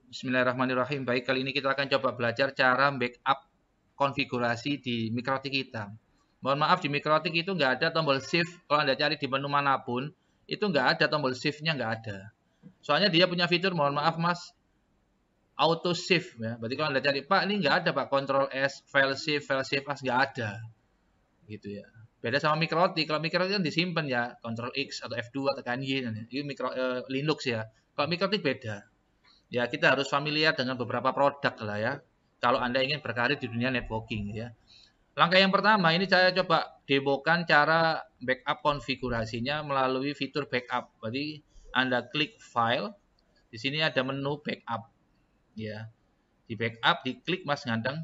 Bismillahirrahmanirrahim. Baik, kali ini kita akan coba belajar cara backup konfigurasi di Mikrotik kita. Mohon maaf, di Mikrotik itu nggak ada tombol shift. Kalau Anda cari di menu manapun, itu nggak ada tombol shift-nya, nggak ada. Soalnya dia punya fitur, mohon maaf mas, auto shift. Ya. Berarti kalau Anda cari, Pak, ini nggak ada Pak, Ctrl S, file shift as, nggak ada. Gitu ya. Beda sama Mikrotik. Kalau Mikrotik kan disimpan ya, Ctrl X atau F2 tekan Y. Ini Linux ya. Kalau Mikrotik beda. Ya, kita harus familiar dengan beberapa produk lah ya. Kalau Anda ingin berkarir di dunia networking ya. Langkah yang pertama ini saya coba demokan cara backup konfigurasinya melalui fitur backup. Berarti Anda klik file, di sini ada menu backup ya. Di backup diklik Mas Ngandeng,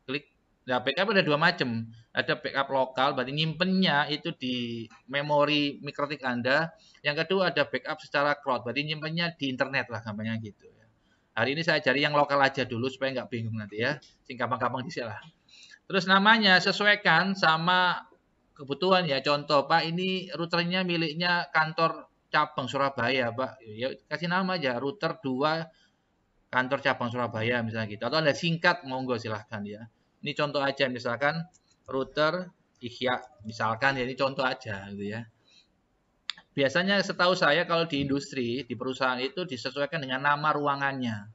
klik. Nah, backup ada dua macam. Ada backup lokal, berarti nyimpennya itu di memori Mikrotik Anda. Yang kedua ada backup secara cloud, berarti nyimpennya di internet lah gampangnya gitu. Hari ini saya cari yang lokal aja dulu supaya nggak bingung nanti ya. Sing gampang-gampang di lah. Terus namanya sesuaikan sama kebutuhan ya. Contoh, Pak, ini routernya miliknya kantor cabang Surabaya, Pak. Ya kasih nama aja, router 2 kantor cabang Surabaya misalnya gitu. Atau Anda singkat, monggo silahkan ya. Ini contoh aja misalkan router Ihya misalkan ya, ini contoh aja gitu ya. Biasanya setahu saya kalau di industri, di perusahaan itu disesuaikan dengan nama ruangannya.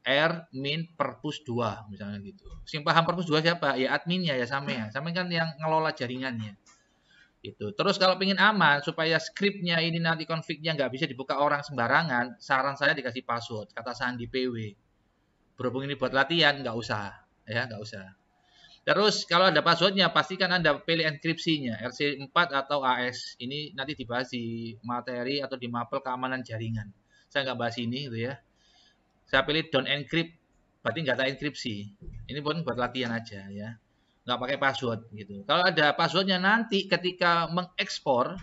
R-min perpus 2 misalnya gitu. Sing paham perpus 2 siapa? Ya adminnya ya sampean. Sampean kan yang ngelola jaringannya. Gitu. Terus kalau pengen aman supaya skripnya ini nanti konfliknya nggak bisa dibuka orang sembarangan, saran saya dikasih password, kata sandi PW. Berhubung ini buat latihan, nggak usah. Ya, nggak usah. Terus kalau ada passwordnya, pastikan Anda pilih enkripsinya, RC4 atau AS. Ini nanti dibahas di materi atau di mapel keamanan jaringan. Saya nggak bahas ini gitu ya. Saya pilih don't encrypt, berarti nggak terenkripsi. Ini pun buat latihan aja ya, nggak pakai password gitu. Kalau ada passwordnya nanti ketika mengekspor,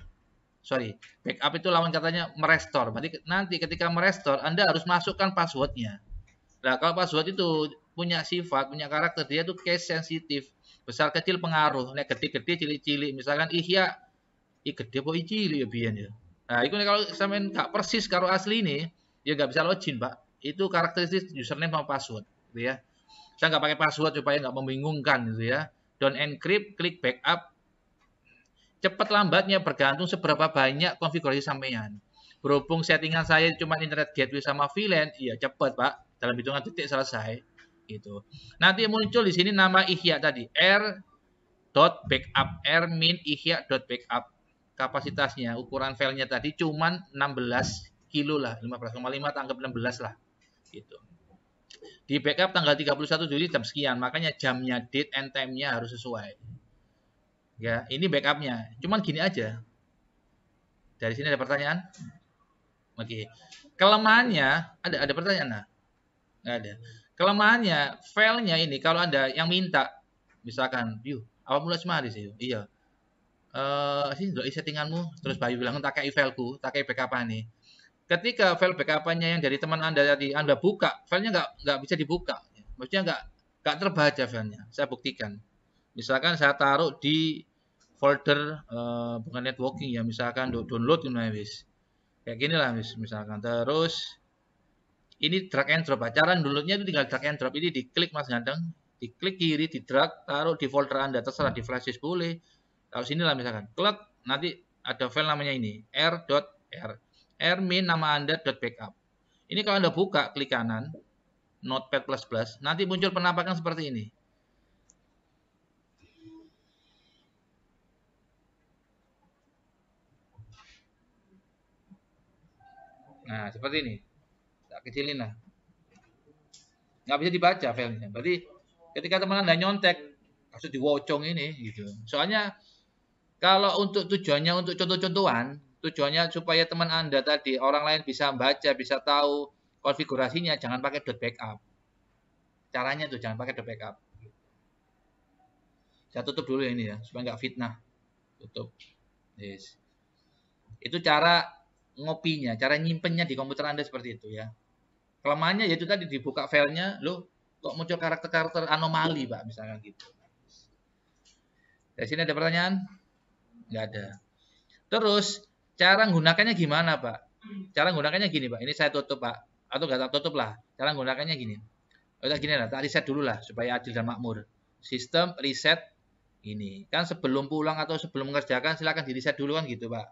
sorry, backup itu lawan katanya merestore. Berarti nanti ketika merestore Anda harus masukkan passwordnya. Nah kalau password itu punya sifat, punya karakter, dia itu case sensitif, besar kecil pengaruh. Nek gede-gede, cilik-cilik, misalkan Ihya, gede apa cilik ya biyen ya. Nah, itu kalau sampean gak persis karo asli ini, ya nggak bisa login, Pak. Itu karakteristik username sama password, gitu ya. Saya nggak pakai password supaya nggak membingungkan, gitu ya. Don't encrypt, klik backup. Cepat lambatnya bergantung seberapa banyak konfigurasi sampean. Berhubung settingan saya cuma internet gateway sama VLAN, iya cepat, Pak. Dalam hitungan detik selesai. Gitu. Nanti muncul di sini nama Ihya tadi, r.backup, r-min ihya.backup. Kapasitasnya, ukuran filenya tadi cuman 16 kilo lah, 15,5 tanggap 16 lah. Gitu. Di backup tanggal 31 Juli jam sekian, makanya jamnya, date and time-nya harus sesuai. Ya, ini backupnya. Cuman gini aja. Dari sini ada pertanyaan? Oke. Kelemahannya, ada pertanyaan? Nah, nggak ada. Kelemahannya, filenya ini kalau Anda yang minta, misalkan, yuk, apa mulai semari sih? Iya. Sih ndelok settinganmu, terus Bayu bilang tak kayak fileku, tak kayak backup nih. Ketika file backup-nya yang dari teman Anda tadi Anda buka, filenya nggak bisa dibuka. Maksudnya nggak terbaca filenya. Saya buktikan. Misalkan saya taruh di folder bukan networking ya, misalkan download gimana wis. Kayak gini lah misalkan. Terus ini drag and drop. Cara downloadnya itu tinggal drag and drop. Ini diklik Mas Ganteng, diklik kiri, di drag, taruh di folder Anda, terserah di flash disk boleh. Taruh sini lah misalkan. Klik, nanti ada file namanya ini, r.r. R-min nama Anda .backup. Ini kalau Anda buka, klik kanan, Notepad++, nanti muncul penampakan seperti ini. Nah, seperti ini. Tak kecilin lah. Nggak bisa dibaca filenya. Berarti ketika teman Anda nyontek, harus diwocong ini gitu. Soalnya kalau untuk tujuannya untuk contoh-contohan, tujuannya supaya teman Anda tadi orang lain bisa baca, bisa tahu konfigurasinya, jangan pakai .backup. Caranya tuh jangan pakai .backup. Saya tutup dulu ini ya, supaya nggak fitnah. Tutup. Yes. Itu cara ngopinya, cara nyimpennya di komputer Anda seperti itu ya. Kelemahannya yaitu tadi dibuka filenya, loh kok muncul karakter-karakter anomali, Pak, misalnya gitu. Dari sini ada pertanyaan? Nggak ada. Terus cara menggunakannya gimana, Pak? Cara menggunakannya gini, Pak. Ini saya tutup, Pak. atau nggak tak tutup lah. Cara menggunakannya gini. Udah gini lah, tak reset dulu lah supaya adil dan makmur. Sistem reset ini. Kan sebelum pulang atau sebelum mengerjakan silakan di reset dulu kan gitu, Pak.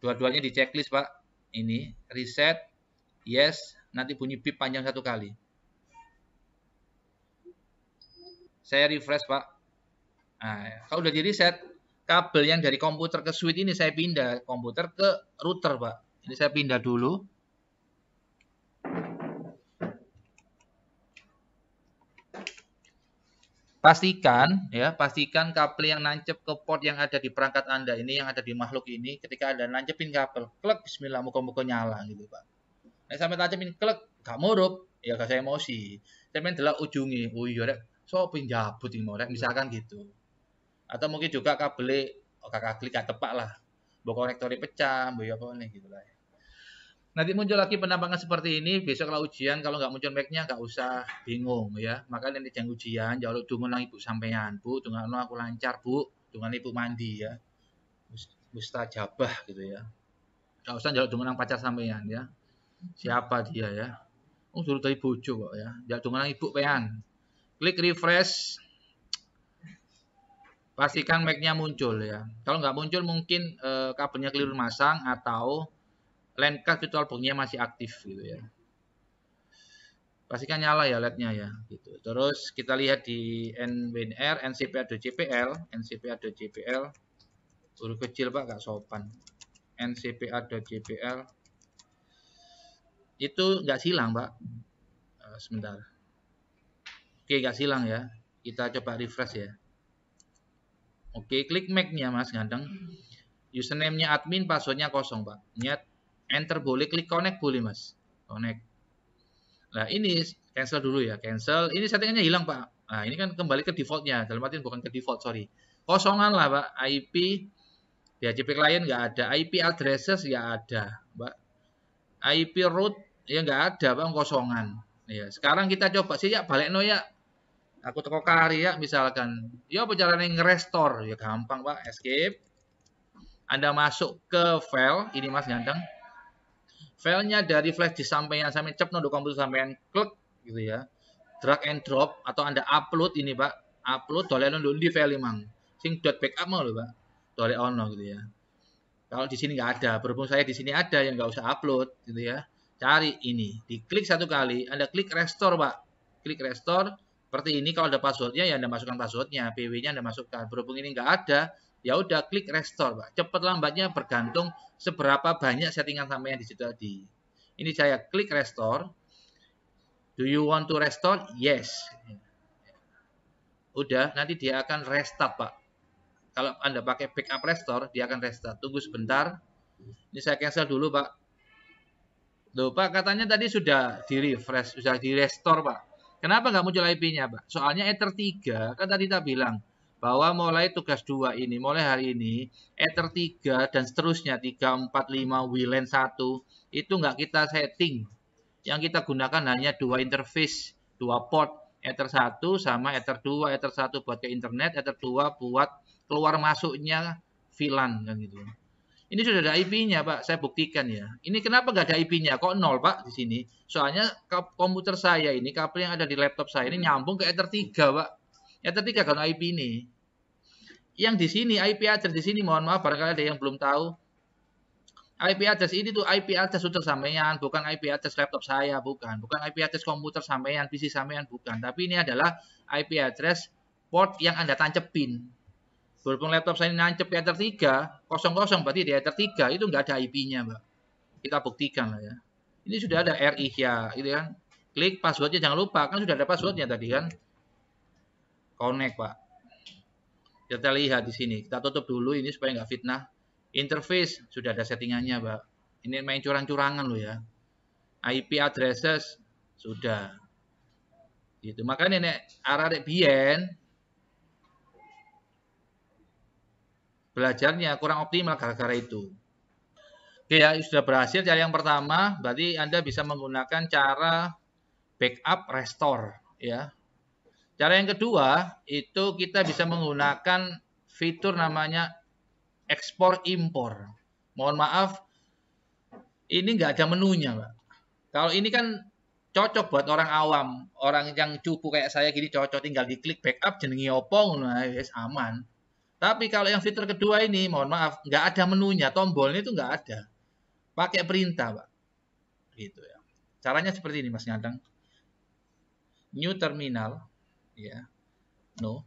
Dua-duanya di checklist, Pak. Ini reset, yes, nanti bunyi bip panjang 1 kali. Saya refresh, Pak. Nah, kalau udah di reset, kabel yang dari komputer ke switch ini saya pindah komputer ke router, Pak. Ini saya pindah dulu. Pastikan kabel yang nancep ke port yang ada di perangkat Anda ini, yang ada di makhluk ini, ketika Anda nancepin kabel, klek, bismillah, muka-muka nyala gitu, Pak. Nah, sampai nancepin klek, gak murup, ya gak saya emosi. Saya main adalah ujungi, oh iya rek, so pinjabut ini rek, misalkan gitu. Atau mungkin juga kabel, kakak klik gak tepak lah, bawa konektornya pecah, bawa apa nih gitu lah. Nanti muncul lagi penampakan seperti ini, besok kalau ujian, kalau nggak muncul mic-nya nggak usah bingung ya. Makanya nanti jangan ujian, jauh dungan lang ibu sampean, Bu, dungan aku lancar, Bu, dungan ibu mandi ya. Mustajabah gitu ya. Nggak usah jauh dungan pacar sampean ya. Siapa dia ya? Oh, suruh dari bojo kok ya. Jauh dungan ibu pean. Klik refresh. Pastikan mic-nya muncul ya. Kalau nggak muncul mungkin kabelnya keliru masang atau LAN card virtual box-nya masih aktif gitu ya. Pastikan nyala ya LED-nya ya gitu. Terus kita lihat di NWNR, ncpa.jpl, ncpa.jpl huruf kecil Pak, gak sopan. ncpa.jpl itu nggak silang Pak. Sebentar. Oke, nggak silang ya. Kita coba refresh ya. Oke, klik Mac-nya Mas ganteng. Username-nya admin, password-nya kosong Pak. Nyet, enter boleh, klik connect boleh Mas. Connect. Nah ini cancel dulu ya, cancel. Ini settingannya hilang Pak. Nah ini kan kembali ke defaultnya, dalam artian bukan ke default, sorry. Kosongan lah Pak, IP, DHCP client nggak ada, IP addresses nggak ada, Pak. IP root ya nggak ada Pak, kosongan. Ya, sekarang kita coba sih ya, balik no ya. Aku toko karya misalkan, ya apa caranya nge-restore? Ya gampang Pak, escape. Anda masuk ke file, ini Mas ganteng. Filenya dari flash disk sampean sampai cepno do komputer sampean klik gitu ya. Drag and drop atau Anda upload ini Pak. Upload dolek ono di file mang. Sing .backup mau lho Pak. Dolek ono gitu ya. Kalau di sini nggak ada, berhubung saya di sini ada yang nggak usah upload gitu ya. Cari ini, diklik 1 kali, Anda klik restore Pak. Klik restore seperti ini, kalau ada passwordnya ya Anda masukkan passwordnya, PW-nya Anda masukkan. Berhubung ini nggak ada, ya udah klik restore Pak. Cepat lambatnya bergantung seberapa banyak settingan sampai yang di situ tadi. Ini saya klik restore. Do you want to restore? Yes. Udah, nanti dia akan restart Pak. Kalau Anda pakai backup restore, dia akan restart. Tunggu sebentar. Ini saya cancel dulu Pak. Loh Pak, katanya tadi sudah di refresh, sudah di restore Pak. Kenapa nggak muncul IP-nya Pak? Soalnya Ether 3, kan tadi kita bilang bahwa mulai tugas 2 ini, mulai hari ini, Ether 3 dan seterusnya, 3, 4, 5, WLAN 1, itu nggak kita setting. Yang kita gunakan hanya 2 interface, 2 port, Ether 1 sama Ether 2, Ether 1 buat ke internet, Ether 2 buat keluar masuknya VLAN kan gitu. Ini sudah ada IP-nya, Pak. Saya buktikan ya. Ini kenapa nggak ada IP-nya? Kok 0, Pak, di sini? Soalnya komputer saya ini, kabel yang ada di laptop saya ini nyambung ke Ether 3, Pak. Ether 3 kan IP ini. Yang di sini, IP address di sini, mohon maaf, barangkali ada yang belum tahu. IP address ini tuh IP address router sampean, bukan IP address laptop saya, bukan. Bukan IP address komputer sampean, PC sampean, bukan. Tapi ini adalah IP address port yang Anda tancepin. Berhubung laptop saya nancep di Ether 3, 00 berarti di Ether 3 itu nggak ada IP-nya, Mbak. Kita buktikan lah ya. Ini sudah ada RI ya, gitu kan. Klik passwordnya jangan lupa, kan sudah ada passwordnya tadi kan. Connect, Pak. Kita lihat di sini. Kita tutup dulu ini supaya nggak fitnah. Interface sudah ada settingannya, Mbak. Ini main curang-curangan loh ya. IP addresses sudah. Gitu. Makanya nek arah bien belajarnya kurang optimal gara-gara itu. Oke ya, sudah berhasil cara yang pertama, berarti Anda bisa menggunakan cara backup restore ya. Cara yang kedua, itu kita bisa menggunakan fitur namanya ekspor impor. Mohon maaf, ini nggak ada menunya, Pak. Kalau ini kan cocok buat orang awam, orang yang cupu kayak saya gini cocok, tinggal diklik backup jenengi opo ngono wis aman. Tapi kalau yang fitur kedua ini, mohon maaf, nggak ada menunya, tombolnya itu nggak ada. Pakai perintah, Pak. Gitu ya. Caranya seperti ini, Mas Ngandang. New terminal, ya, no.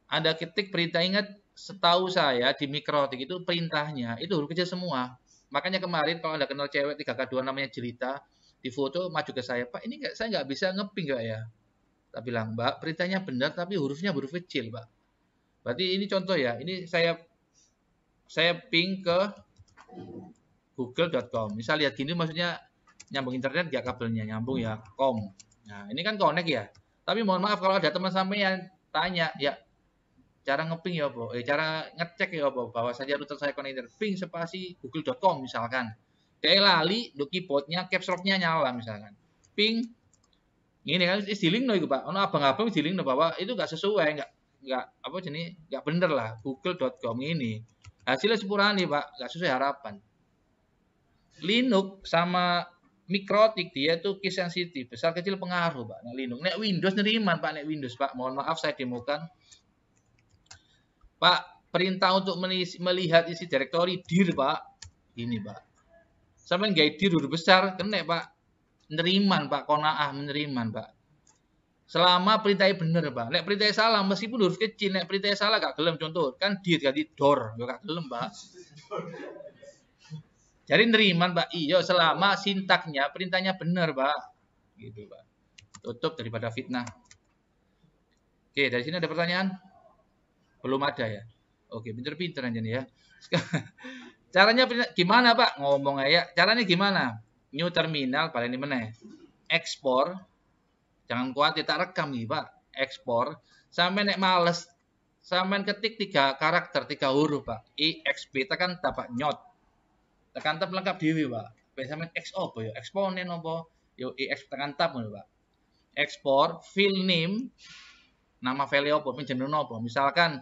Anda ketik perintah, ingat, setahu saya di Mikrotik itu perintahnya itu huruf kecil semua. Makanya kemarin kalau Anda kenal cewek 3K2 namanya Jelita, di foto maju ke saya, Pak, ini saya nggak bisa ngeping nggak ya? Tak bilang, Mbak, perintahnya benar tapi hurufnya huruf kecil, Pak. Berarti ini contoh ya. Ini saya ping ke google.com. Misal lihat gini maksudnya nyambung internet nggak kabelnya, nyambung ya, com. Nah, ini kan connect ya. Tapi mohon maaf kalau ada teman sampean tanya, ya cara ngeping ya apa? Cara ngecek ya apa? Bahwa saja router saya connect ping spasi google.com misalkan. Kayak lali, do keyboardnya, caps lock-nya nyala misalkan. Ping, ini kan istiling no itu Pak. Ono abang-abang istiling no bahwa itu nggak sesuai, nggak apa jenis, nggak bener lah. Google.com ini hasilnya sepurani Pak, nggak sesuai harapan. Linux sama Mikrotik dia tuh case sensitif, besar kecil pengaruh Pak. Nek Linux, nek Windows neriman Pak, nek Windows Pak. Mohon maaf saya demokan. Pak, perintah untuk melihat isi direktori dir Pak. Ini Pak. Sampai nggak dir huruf besar, kena Pak. Neriman Pak, konaah meneriman Pak. Selama perintahnya bener Pak. Nek perintahnya salah, meskipun huruf kecil, nek perintahnya salah gak gelem contoh. Kan dir ganti dor, gak gelem Pak. Jadi neriman Pak, iya selama sintaknya perintahnya benar Pak. Gitu Pak. Tutup daripada fitnah. Oke, dari sini ada pertanyaan? Belum ada ya? Oke, pinter-pinter aja nih ya. Caranya gimana Pak? Ngomong aja. Caranya gimana? New terminal paling ini meneh. Ekspor. Jangan khawatir tak rekam nih Pak. Ekspor. Sampai nek males. Sampai ketik 3 karakter, 3 huruf Pak. EXP tekan tapak nyot. Tekan tab lengkap dewi Pak. Biasanya X apa ya? Eksponen apa? Yo EX tekan tab ngono Pak. Ekspor file name nama file apa? Penjenengan apa? Misalkan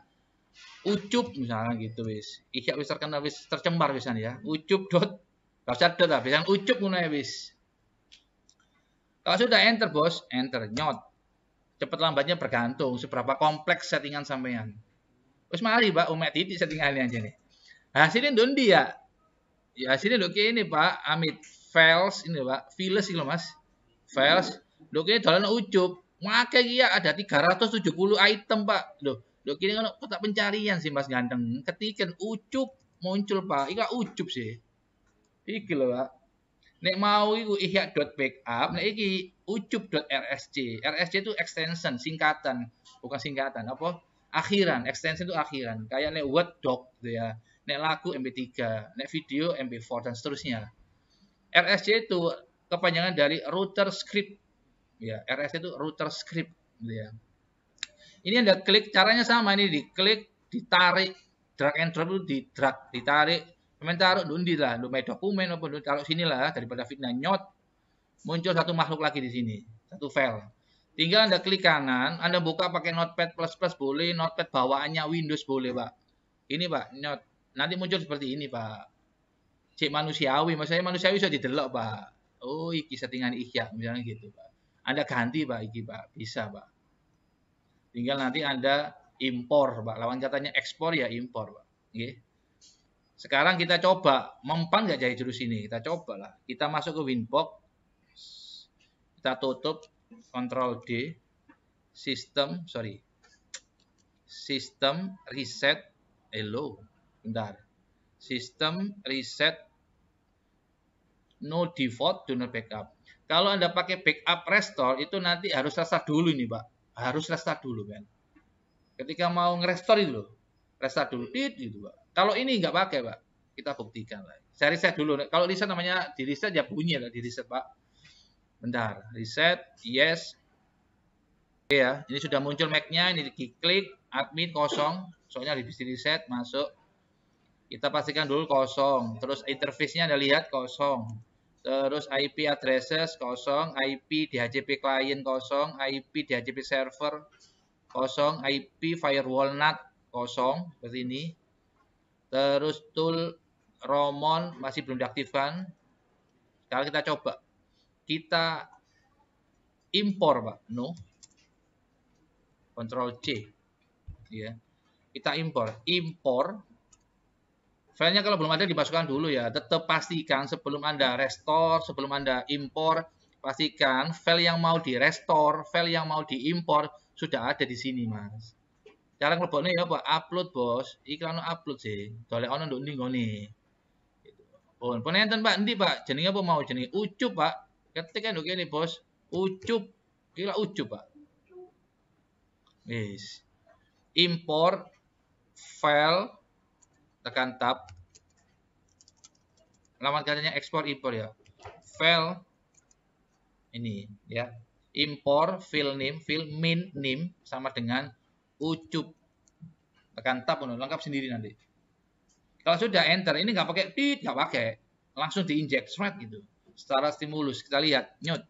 ucup misalkan gitu wis. Iya wis terkenal wis tercemar wisan ya. Ucup dot enggak usah dot lah, biasanya ucup ngono ya wis. Kalau sudah enter bos, enter nyot. Cepat lambatnya bergantung seberapa kompleks settingan sampean. Wis mari Pak, umek titik settingannya aja nih. Hasilnya dondi ya. Ya hasilnya doke ini Pak, Amit files ini Pak, files ini loh Mas. Files, doke dalam ucup. Maka iya ada 370 item Pak. Loh, doke ini kan kotak pencarian sih Mas ganteng. Ketikan ucup muncul Pak. Iki ucup sih. Iki loh Pak. Nek mau iku ihya.backup, nek iki ucup.rsc. RSC itu extension, singkatan, bukan singkatan, apa? Akhiran, extension itu akhiran. Kayak nek Word doc gitu ya. Nek lagu MP3, nek video MP4 dan seterusnya. RSC itu kepanjangan dari router script. Ya, RSC itu router script gitu ya. Ini Anda klik, caranya sama ini diklik, ditarik, drag and drop itu ditarik, taruh dundi lah, main dokumen apa taruh sini lah daripada fitnah nyot. Muncul satu makhluk lagi di sini, satu file. Tinggal Anda klik kanan, Anda buka pakai Notepad++ boleh, Notepad bawaannya Windows boleh, Pak. Ini Pak, nyot. Nanti muncul seperti ini, Pak. Cek manusiawi, maksudnya manusiawi sudah didelok, Pak. Oh, iki settingan ihya, misalnya gitu, Pak. Anda ganti, Pak, iki, Pak. Bisa, Pak. Tinggal nanti Anda impor, Pak. Lawan katanya ekspor ya impor, Pak. Oke. Sekarang kita coba, mempan nggak jadi jurus ini? Kita coba lah. Kita masuk ke Winbox. Kita tutup, Ctrl D. Sistem reset. Hello. Bentar. Sistem reset no default do not backup. Kalau Anda pakai backup restore itu nanti harus restart dulu ini, Pak. Harus restart dulu kan. Ketika mau nge-restore itu loh. Restart dulu gitu, Pak. Kalau ini nggak pakai, Pak. Kita buktikan lah. Saya reset dulu. Kalau reset namanya di reset ya bunyi lah di reset, Pak. Bentar. Reset, yes. Oke ya, ini sudah muncul Mac-nya, ini diklik admin kosong. Soalnya di reset masuk. Kita pastikan dulu kosong. Terus interface-nya Anda lihat kosong. Terus IP addresses kosong, IP DHCP client kosong, IP DHCP server kosong, IP firewall NAT kosong seperti ini. Terus tool Romon masih belum diaktifkan. Sekarang kita coba. kita impor, Pak. No. Ctrl C. Ya. Kita impor. Filenya kalau belum ada dimasukkan dulu ya. Tetap pastikan sebelum Anda restore, sebelum Anda impor, pastikan file yang mau di restore, file yang mau diimpor sudah ada di sini, Mas. Cara ngeleboknya ya, Pak, upload, Bos. Iklan upload sih. Dolek ono nduk ndi ngene. Pun enten, Pak, endi, Pak? Jenenge apa mau? Jenenge Ucup, Pak. Ketik kan nduk kene, Bos. Ucup. Kira Ucup, Pak. Wis. Impor file, tekan tab. Lawan katanya ekspor impor ya. File ini ya. Impor file min name sama dengan Ucup. Tekan tab lengkap sendiri nanti. Kalau sudah enter ini nggak pakai tit, nggak pakai. Langsung diinjek smart gitu. Secara stimulus kita lihat nyut.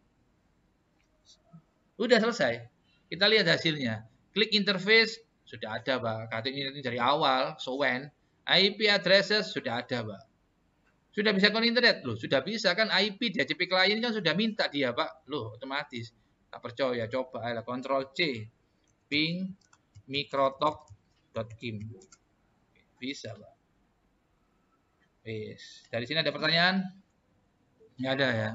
Udah selesai. Kita lihat hasilnya. Klik interface sudah ada, Pak. Katanya ini dari awal, so when IP addresses sudah ada, Pak. Sudah bisa connect internet loh, sudah bisa kan IP di HCP klien kan sudah minta dia, Pak. Loh, otomatis. Tak percaya, coba aja Ctrl C. Ping microtalk.kim. Bisa, Pak. Dari sini ada pertanyaan? Nggak ada ya.